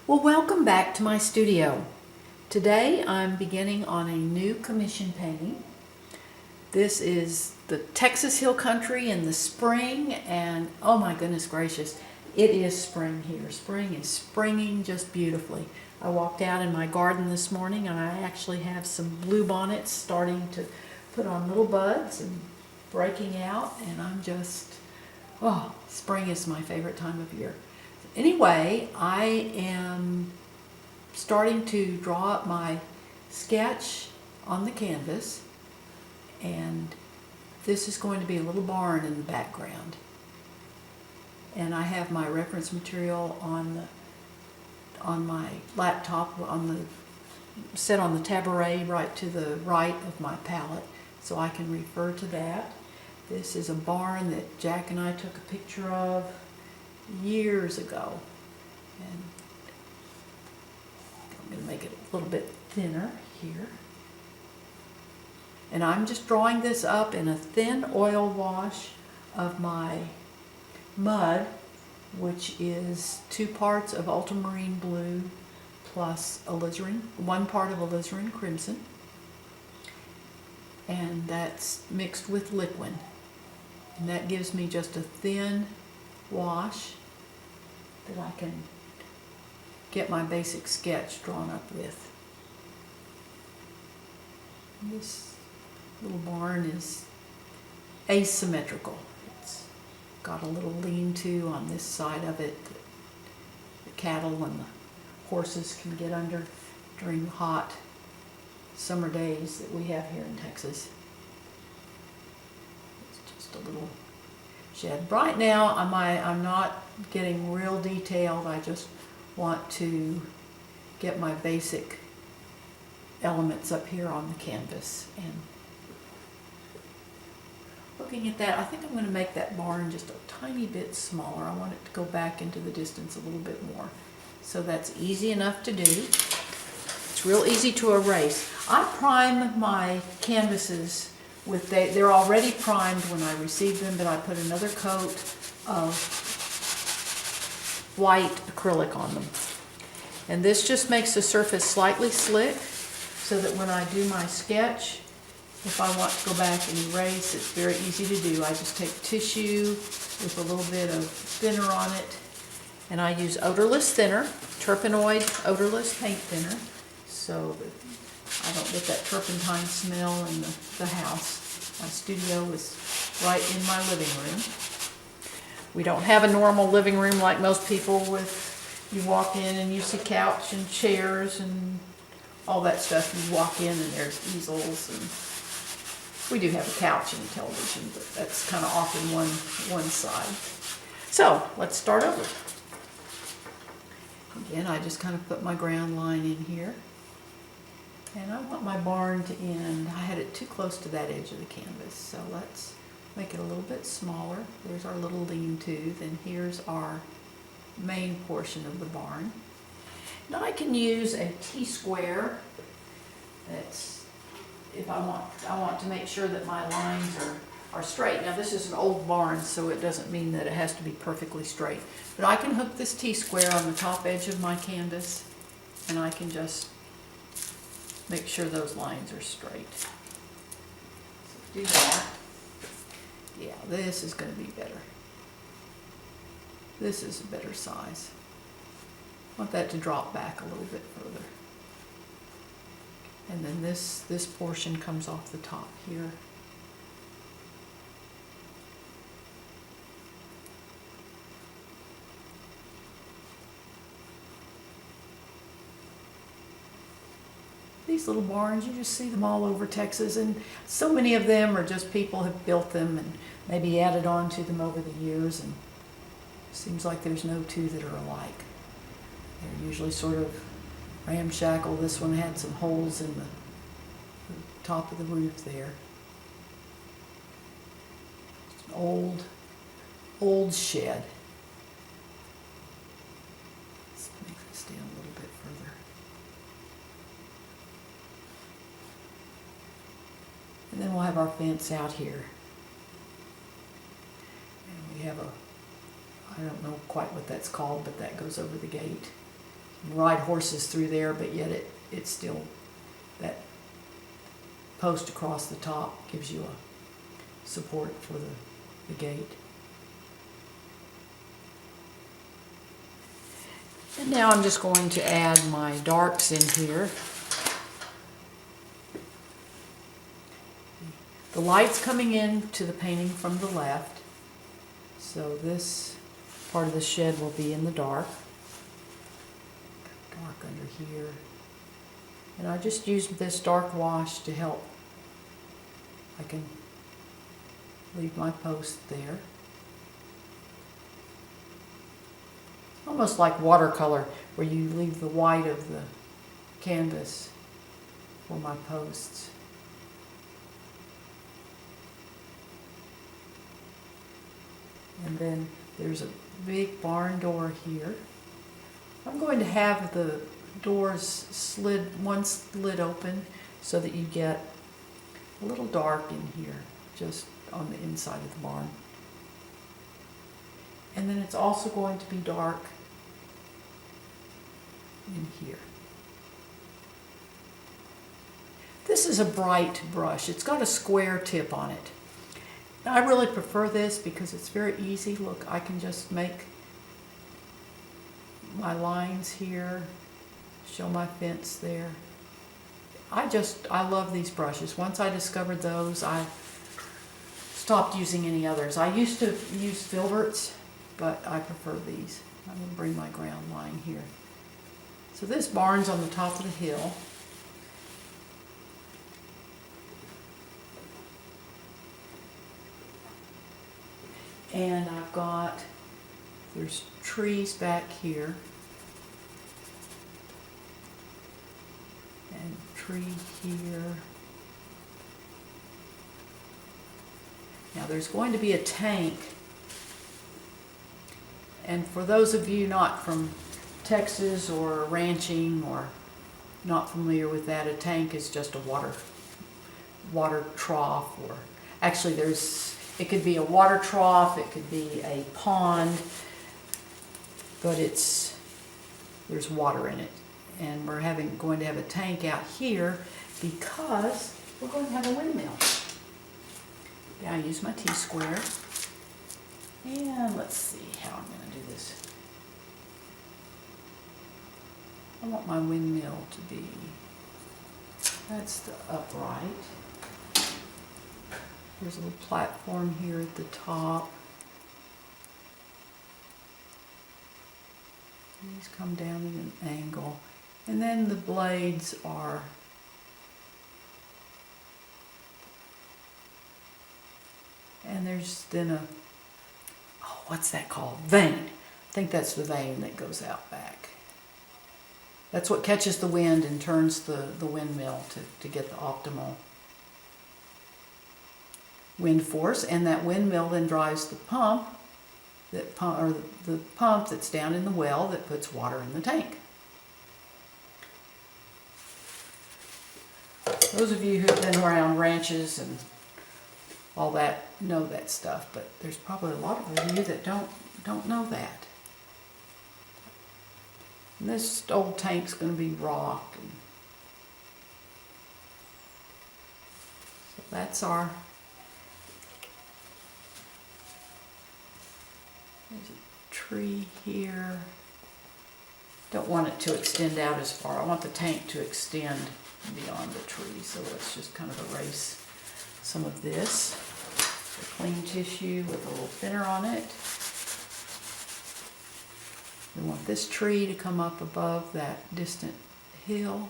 Well, welcome back to my studio. Today I'm beginning on a new commission painting. This is the Texas Hill Country in the spring, and oh my goodness gracious, it is spring here. Spring is springing just beautifully. I walked out in my garden this morning and I actually have some bluebonnets starting to put on little buds and breaking out, and I'm just, oh, spring is my favorite time of year. Anyway, I am starting to draw up my sketch on the canvas, and this is going to be a little barn in the background. And I have my reference material on my laptop set on the tabouret right to the right of my palette, so I can refer to that. This is a barn that Jack and I took a picture of years ago, and I'm going to make it a little bit thinner here. And I'm just drawing this up in a thin oil wash of my mud, which is 2 parts of ultramarine blue plus alizarin, 1 part of alizarin crimson, and that's mixed with liquid, and that gives me just a thin wash that I can get my basic sketch drawn up with. And this little barn is asymmetrical. It's got a little lean-to on this side of it that the cattle and the horses can get under during the hot summer days that we have here in Texas. It's just a little shed. Right now I'm not getting real detailed. I just want to get my basic elements up here on the canvas. And looking at that, I think I'm going to make that barn just a tiny bit smaller. I want it to go back into the distance a little bit more. So that's easy enough to do. It's real easy to erase. I prime my canvases with, they're already primed when I receive them, but I put another coat of white acrylic on them. And this just makes the surface slightly slick so that when I do my sketch, if I want to go back and erase, it's very easy to do. I just take tissue with a little bit of thinner on it, and I use odorless thinner, terpenoid odorless paint thinner, so that I don't get that turpentine smell in the house. My studio is right in my living room. We don't have a normal living room like most people you walk in and you see couch and chairs and all that stuff. You walk in and there's easels, and we do have a couch and a television, but that's kind of off in one side. So let's start over. Again, I just kind of put my ground line in here. And I want my barn to end, I had it too close to that edge of the canvas, so let's make it a little bit smaller. There's our little lean-to, then here's our main portion of the barn. Now I can use a T-square. That's, if I want to make sure that my lines are straight. Now this is an old barn, so it doesn't mean that it has to be perfectly straight. But I can hook this T-square on the top edge of my canvas, and I can just make sure those lines are straight. So do that. Yeah, this is going to be better. This is a better size. I want that to drop back a little bit further. And then this portion comes off the top here. These little barns, you just see them all over Texas, and so many of them are just people have built them and maybe added on to them over the years, and it seems like there's no two that are alike. They're usually sort of ramshackle. This one had some holes in the top of the roof there. It's an old shed. Let's make this down a little bit further. And then we'll have our fence out here. And we have I don't know quite what that's called, but that goes over the gate ride horses through there, but yet it's still, that post across the top gives you a support for the gate. And now I'm just going to add my darks in here. The light's coming in to the painting from the left, so this part of the shed will be in the dark. Dark under here. And I just used this dark wash to help. I can leave my post there. Almost like watercolor, where you leave the white of the canvas for my posts. And then there's a big barn door here. I'm going to have the doors slid, one slid open, so that you get a little dark in here, just on the inside of the barn. And then it's also going to be dark in here. This is a bright brush. It's got a square tip on it. I really prefer this because it's very easy. Look, I can just make my lines here, show my fence there. I love these brushes. Once I discovered those, I stopped using any others. I used to use filberts, but I prefer these. I'm going to bring my ground line here. So this barn's on the top of the hill. And there's trees back here, and tree here. Now there's going to be a tank, and for those of you not from Texas or ranching or not familiar with that, a tank is just a water trough, or actually it could be a water trough, it could be a pond, but there's water in it. And we're going to have a tank out here because we're going to have a windmill. Yeah, I use my T-square. And let's see how I'm going to do this. I want my windmill to be, that's the upright. There's a little platform here at the top. These come down at an angle. And then the blades are and there's then what's that called? Vane. I think that's the vane that goes out back. That's what catches the wind and turns the windmill to get the optimal wind force, and that windmill then drives the pump the pump that's down in the well that puts water in the tank. Those of you who've been around ranches and all that know that stuff, but there's probably a lot of you that don't know that. And this old tank's going to be rock, and so that's our. There's a tree here. Don't want it to extend out as far. I want the tank to extend beyond the tree, so let's just kind of erase some of this. A clean tissue with a little thinner on it. We want this tree to come up above that distant hill.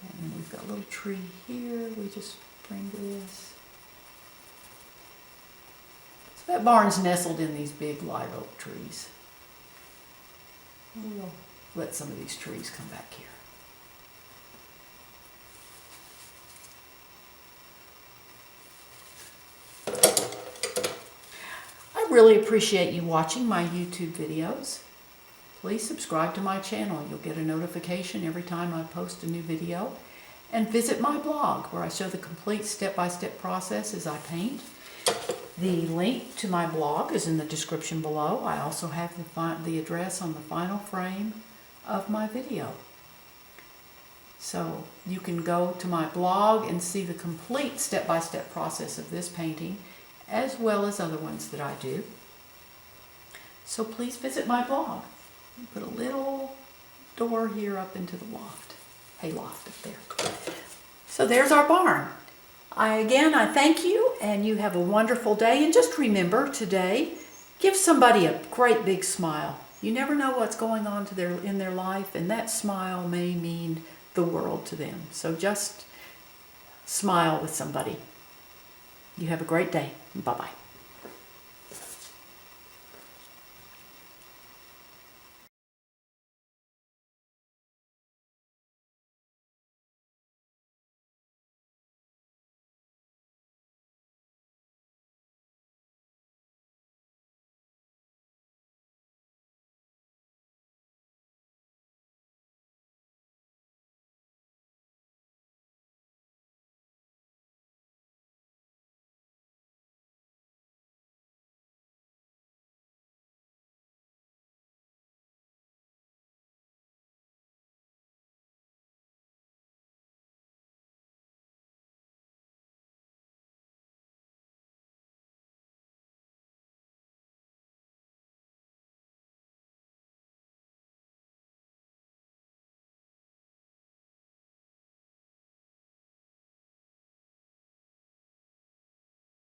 And then we've got a little tree here. We just bring this. So that barn's nestled in these big live oak trees. We'll let some of these trees come back here. I really appreciate you watching my YouTube videos. Please subscribe to my channel. You'll get a notification every time I post a new video. And visit my blog where I show the complete step-by-step process as I paint. The link to my blog is in the description below. I also have the address on the final frame of my video. So you can go to my blog and see the complete step-by-step process of this painting, as well as other ones that I do. So please visit my blog. Put a little door here up into the loft, hayloft up there. So there's our barn. Again, I thank you, and you have a wonderful day. And just remember today, give somebody a great big smile. You never know what's going on in their life, and that smile may mean the world to them. So just smile with somebody. You have a great day. Bye-bye.